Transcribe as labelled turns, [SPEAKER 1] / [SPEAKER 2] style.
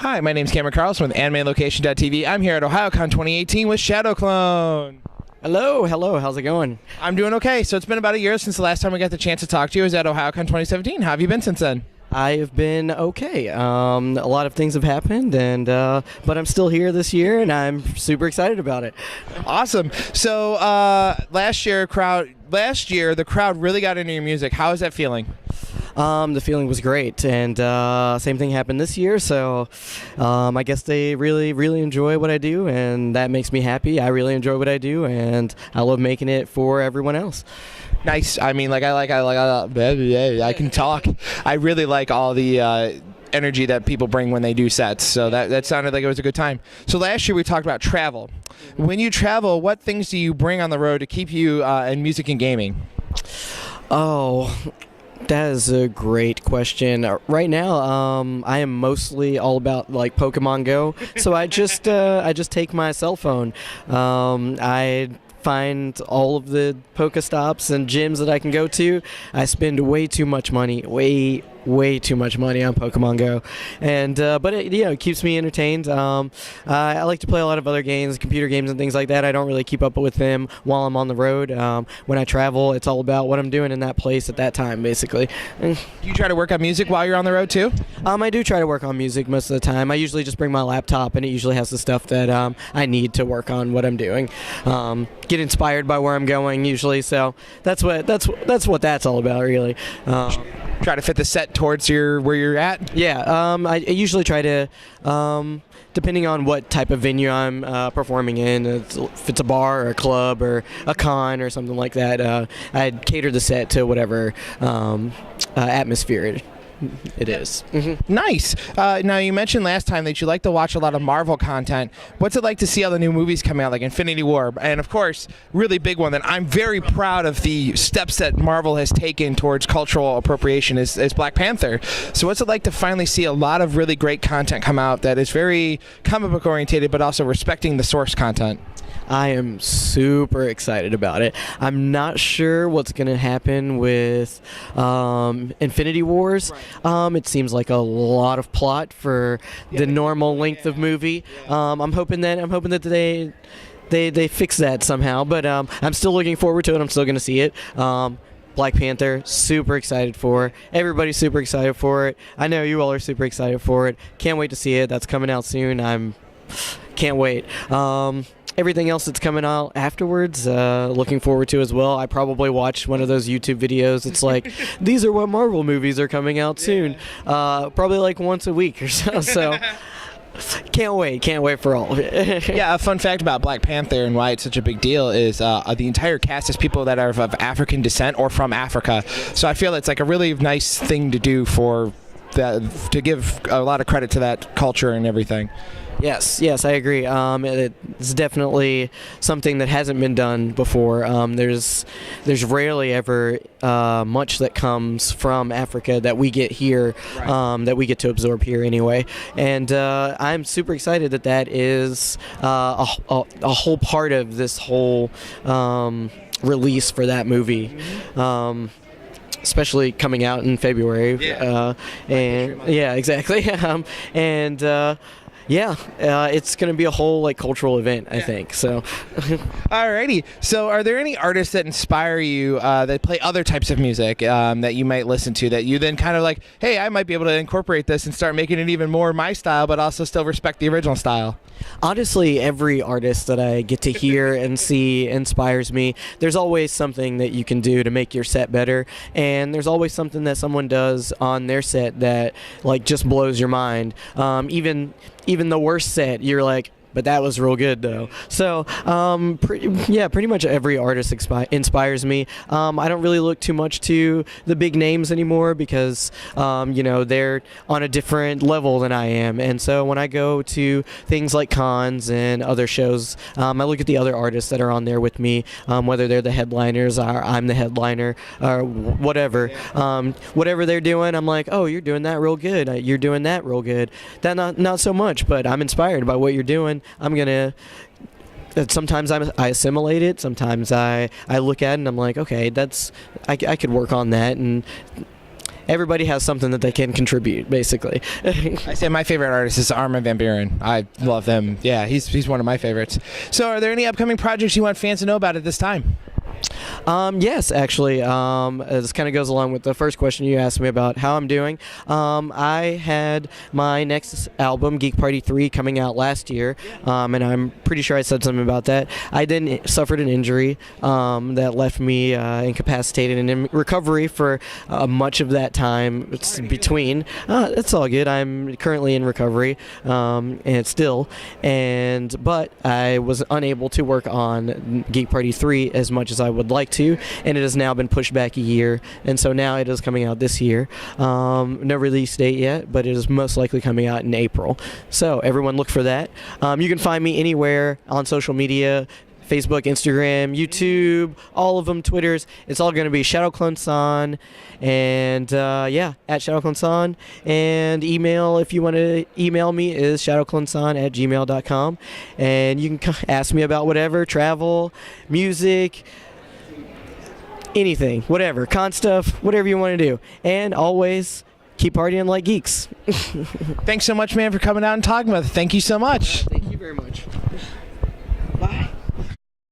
[SPEAKER 1] Hi, my name's Cameron Carlson with AnimeLocation.tv. I'm here at Ohayocon 2018 with Shadow Clone.
[SPEAKER 2] Hello, how's it going?
[SPEAKER 1] I'm doing okay. So it's been about a year since the last time we got the chance to talk to you. I was at Ohayocon 2017. How have you been since then?
[SPEAKER 2] I have been okay. A lot of things have happened, and but I'm still here this year, and I'm super excited about it.
[SPEAKER 1] Awesome. So last year the crowd really got into your music. How is that feeling?
[SPEAKER 2] The feeling was great, and same thing happened this year, so I guess they really enjoy what I do, and that makes me happy. I really enjoy what I do, and I love making it for everyone else.
[SPEAKER 1] Nice. I mean, I can talk. I really like all the energy that people bring when they do sets, so that sounded like it was a good time. So last year we talked about travel. When you travel, what things do you bring on the road to keep you in music and gaming?
[SPEAKER 2] Oh, that is a great question. Right now, I am mostly all about like Pokemon Go, so I just take my cell phone. I find all of the Pokestops and gyms that I can go to. I spend way too much money, way too much money on Pokemon Go, and but it keeps me entertained. I like to play a lot of other games, computer games and things like that. I don't really keep up with them while I'm on the road. When I travel, it's all about what I'm doing in that place at that time, basically.
[SPEAKER 1] Do you try to work on music while you're on the road too?
[SPEAKER 2] I do try to work on music most of the time. I usually just bring my laptop, and it usually has the stuff that I need to work on what I'm doing. Get inspired by where I'm going usually, so that's what that's all about, really.
[SPEAKER 1] Try to fit the set towards where you're at?
[SPEAKER 2] Yeah, I usually try to, depending on what type of venue I'm performing in, if it's a bar or a club or a con or something like that, I'd cater the set to whatever atmosphere it is. Mm-hmm.
[SPEAKER 1] Nice. Now, you mentioned last time that you like to watch a lot of Marvel content. What's it like to see all the new movies coming out, like Infinity War? And, of course, really big one that I'm very proud of the steps that Marvel has taken towards cultural appropriation is Black Panther. So what's it like to finally see a lot of really great content come out that is very comic book oriented, but also respecting the source content?
[SPEAKER 2] I am super excited about it. I'm not sure what's going to happen with Infinity Wars. Right. It seems like a lot of plot for the normal length of movie. I'm hoping that they fix that somehow. But I'm still looking forward to it. I'm still going to see it. Black Panther, super excited for. Everybody's super excited for it. I know you all are super excited for it. Can't wait to see it. That's coming out soon. Can't wait. Everything else that's coming out afterwards, looking forward to as well. I probably watch one of those YouTube videos. It's like, these are what Marvel movies are coming out soon. Probably like once a week or so. So can't wait for all of it.
[SPEAKER 1] Yeah, a fun fact about Black Panther and why it's such a big deal is the entire cast is people that are of African descent or from Africa. So I feel it's like a really nice thing to do for that, to give a lot of credit to that culture and everything.
[SPEAKER 2] Yes, I agree. It's definitely something that hasn't been done before. There's rarely ever much that comes from Africa that we get here, right. That we get to absorb here anyway. And I'm super excited that is a whole part of this whole release for that movie. Mm-hmm. Especially coming out in February.
[SPEAKER 1] Yeah.
[SPEAKER 2] Yeah, exactly. It's going to be a whole cultural event, I think. So,
[SPEAKER 1] alrighty. So, are there any artists that inspire you that play other types of music that you might listen to that you then kind of like, hey, I might be able to incorporate this and start making it even more my style, but also still respect the original style?
[SPEAKER 2] Honestly, every artist that I get to hear and see inspires me. There's always something that you can do to make your set better, and there's always something that someone does on their set that just blows your mind. Even the worst set, you're like, but that was real good though. So pretty much every artist inspires me. I don't really look too much to the big names anymore because they're on a different level than I am, and so when I go to things like cons and other shows, I look at the other artists that are on there with me, whether they're the headliners or I'm the headliner or whatever. Whatever they're doing, I'm like, oh, you're doing that real good. You're doing that real good. That not so much, but I'm inspired by what you're doing. I'm gonna sometimes I assimilate it. Sometimes I look at it and I'm like, okay, I could work on that, and everybody has something that they can contribute, basically.
[SPEAKER 1] I say my favorite artist is Armin van Buuren. I love him. Yeah, he's one of my favorites. So are there any upcoming projects you want fans to know about at this time?
[SPEAKER 2] Yes, actually. This kind of goes along with the first question you asked me about how I'm doing. I had my next album, Geek Party 3, coming out last year, and I'm pretty sure I said something about that. I then suffered an injury that left me incapacitated and in recovery for much of that time. It's between. It's all good. I'm currently in recovery, and still, but I was unable to work on Geek Party 3 as much as I would like to, and it has now been pushed back a year, and so now it is coming out this year. No release date yet, but it is most likely coming out in April, so everyone look for that. You can find me anywhere on social media: Facebook, Instagram, YouTube, all of them, Twitters. It's all going to be Shadow Clone San, and at Shadow Clone San. And email, if you want to email me, is shadowclonesan@gmail.com, and you can ask me about whatever, travel, music, anything, whatever, con stuff, whatever you want to do. And always keep partying like geeks.
[SPEAKER 1] Thanks so much, man, for coming out and talking with us. Thank you so much.
[SPEAKER 2] Thank you very much.